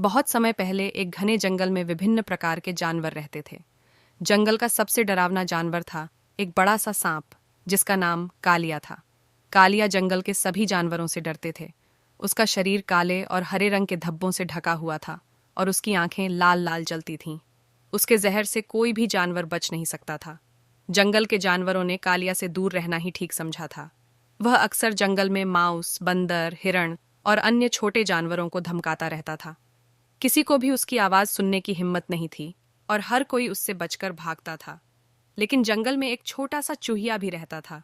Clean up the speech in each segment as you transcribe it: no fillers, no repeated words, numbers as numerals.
बहुत समय पहले एक घने जंगल में विभिन्न प्रकार के जानवर रहते थे। जंगल का सबसे डरावना जानवर था एक बड़ा सा सांप, जिसका नाम कालिया था। कालिया जंगल के सभी जानवरों से डरते थे। उसका शरीर काले और हरे रंग के धब्बों से ढका हुआ था और उसकी आंखें लाल लाल जलती थीं। उसके जहर से कोई भी जानवर बच नहीं सकता था। जंगल के जानवरों ने कालिया से दूर रहना ही ठीक समझा था। वह अक्सर जंगल में मांस, बंदर, हिरण और अन्य छोटे जानवरों को धमकाता रहता था। किसी को भी उसकी आवाज सुनने की हिम्मत नहीं थी और हर कोई उससे बचकर भागता था। लेकिन जंगल में एक छोटा सा चूहिया भी रहता था।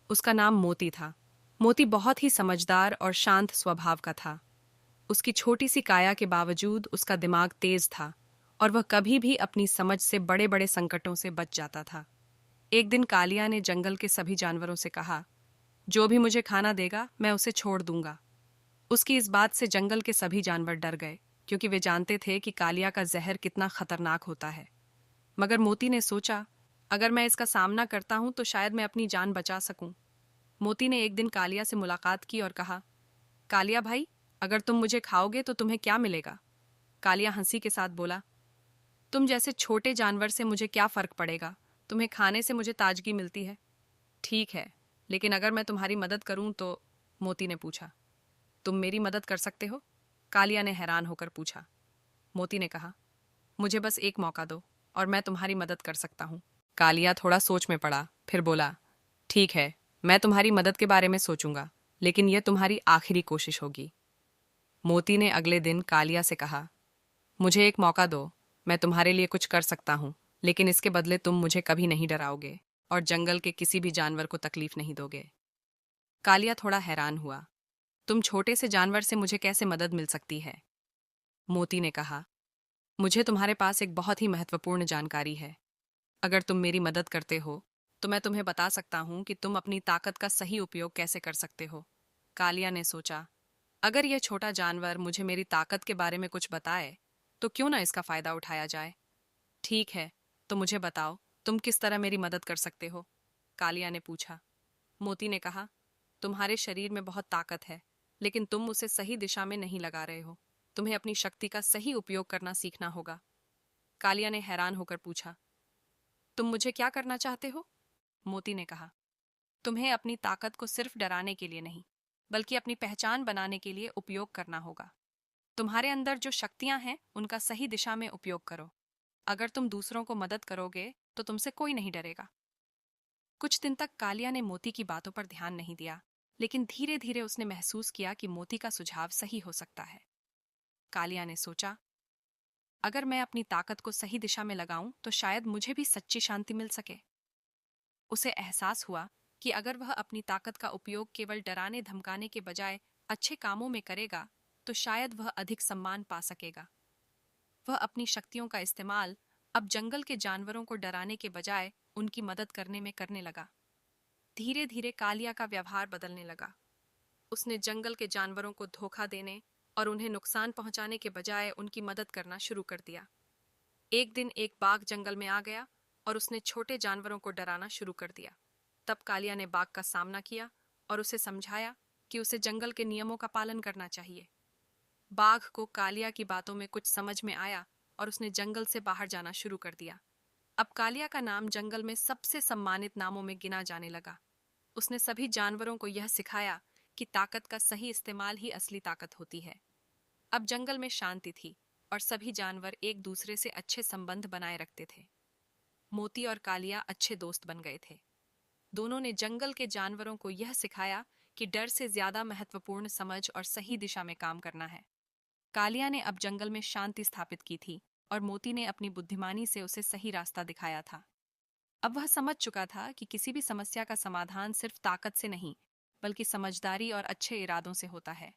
उसका नाम मोती था। मोती बहुत ही समझदार और शांत स्वभाव का था। उसकी छोटी सी काया के बावजूद उसका दिमाग तेज था और वह कभी भी अपनी समझ से बड़े बड़े संकटों से बच जाता था। एक दिन कालिया ने जंगल के सभी जानवरों से कहा, जो भी मुझे खाना देगा मैं उसे छोड़ दूंगा। उसकी इस बात से जंगल के सभी जानवर डर गए, क्योंकि वे जानते थे कि कालिया का जहर कितना खतरनाक होता है। मगर मोती ने सोचा, अगर मैं इसका सामना करता हूं तो शायद मैं अपनी जान बचा सकूं। मोती ने एक दिन कालिया से मुलाकात की और कहा, कालिया भाई, अगर तुम मुझे खाओगे तो तुम्हें क्या मिलेगा? कालिया हंसी के साथ बोला, तुम जैसे छोटे जानवर से मुझे क्या फर्क पड़ेगा? तुम्हें खाने से मुझे ताजगी मिलती है। ठीक है, लेकिन अगर मैं तुम्हारी मदद करूं तो? मोती ने पूछा। तुम मेरी मदद कर सकते हो? कालिया ने हैरान होकर पूछा। मोती ने कहा, मुझे बस एक मौका दो और मैं तुम्हारी मदद कर सकता हूँ। कालिया थोड़ा सोच में पड़ा, फिर बोला, ठीक है, मैं तुम्हारी मदद के बारे में सोचूंगा, लेकिन यह तुम्हारी आखिरी कोशिश होगी। मोती ने अगले दिन कालिया से कहा, मुझे एक मौका दो, मैं तुम्हारे लिए कुछ कर सकता हूँ, लेकिन इसके बदले तुम मुझे कभी नहीं डराओगे और जंगल के किसी भी जानवर को तकलीफ नहीं दोगे। कालिया थोड़ा हैरान हुआ, तुम छोटे से जानवर से मुझे कैसे मदद मिल सकती है? मोती ने कहा, मुझे तुम्हारे पास एक बहुत ही महत्वपूर्ण जानकारी है। अगर तुम मेरी मदद करते हो तो मैं तुम्हें बता सकता हूँ कि तुम अपनी ताकत का सही उपयोग कैसे कर सकते हो। कालिया ने सोचा, अगर यह छोटा जानवर मुझे मेरी ताकत के बारे में कुछ बताए तो क्यों ना इसका फायदा उठाया जाए। ठीक है, तो मुझे बताओ, तुम किस तरह मेरी मदद कर सकते हो? कालिया ने पूछा। मोती ने कहा, तुम्हारे शरीर में बहुत ताकत है, लेकिन तुम उसे सही दिशा में नहीं लगा रहे हो। तुम्हें अपनी शक्ति का सही उपयोग करना सीखना होगा। कालिया ने हैरान होकर पूछा, तुम मुझे क्या करना चाहते हो? मोती ने कहा, तुम्हें अपनी ताकत को सिर्फ डराने के लिए नहीं, बल्कि अपनी पहचान बनाने के लिए उपयोग करना होगा। तुम्हारे अंदर जो शक्तियां हैं उनका सही दिशा में उपयोग करो। अगर तुम दूसरों को मदद करोगे तो तुमसे कोई नहीं डरेगा। कुछ दिन तक कालिया ने मोती की बातों पर ध्यान नहीं दिया, लेकिन धीरे धीरे उसने महसूस किया कि मोती का सुझाव सही हो सकता है। कालिया ने सोचा, अगर मैं अपनी ताकत को सही दिशा में लगाऊं तो शायद मुझे भी सच्ची शांति मिल सके। उसे एहसास हुआ कि अगर वह अपनी ताकत का उपयोग केवल डराने धमकाने के बजाय अच्छे कामों में करेगा तो शायद वह अधिक सम्मान पा सकेगा। वह अपनी शक्तियों का इस्तेमाल अब जंगल के जानवरों को डराने के बजाय उनकी मदद करने में करने लगा। धीरे धीरे कालिया का व्यवहार बदलने लगा। उसने जंगल के जानवरों को धोखा देने और उन्हें नुकसान पहुंचाने के बजाय उनकी मदद करना शुरू कर दिया। एक दिन एक बाघ जंगल में आ गया और उसने छोटे जानवरों को डराना शुरू कर दिया। तब कालिया ने बाघ का सामना किया और उसे समझाया कि उसे जंगल के नियमों का पालन करना चाहिए। बाघ को कालिया की बातों में कुछ समझ में आया और उसने जंगल से बाहर जाना शुरू कर दिया। अब कालिया का नाम जंगल में सबसे सम्मानित नामों में गिना जाने लगा। उसने सभी जानवरों को यह सिखाया कि ताकत का सही इस्तेमाल ही असली ताकत होती है। अब जंगल में शांति थी और सभी जानवर एक दूसरे से अच्छे संबंध बनाए रखते थे। मोती और कालिया अच्छे दोस्त बन गए थे। दोनों ने जंगल के जानवरों को यह सिखाया कि डर से ज्यादा महत्वपूर्ण समझ और सही दिशा में काम करना है। कालिया ने अब जंगल में शांति स्थापित की थी और मोती ने अपनी बुद्धिमानी से उसे सही रास्ता दिखाया था। अब वह समझ चुका था कि किसी भी समस्या का समाधान सिर्फ ताकत से नहीं, बल्कि समझदारी और अच्छे इरादों से होता है।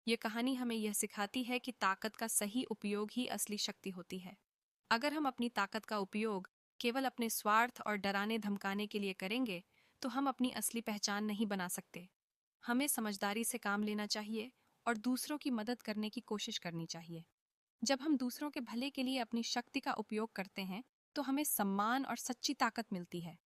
ये कहानी हमें यह सिखाती है कि ताकत का सही उपयोग ही असली शक्ति होती है। अगर हम अपनी ताकत का उपयोग केवल अपने स्वार्थ और डराने धमकाने के लिए करेंगे तो हम अपनी असली पहचान नहीं बना सकते। हमें समझदारी से काम लेना चाहिए और दूसरों की मदद करने की कोशिश करनी चाहिए। जब हम दूसरों के भले के लिए अपनी शक्ति का उपयोग करते हैं तो हमें सम्मान और सच्ची ताकत मिलती है।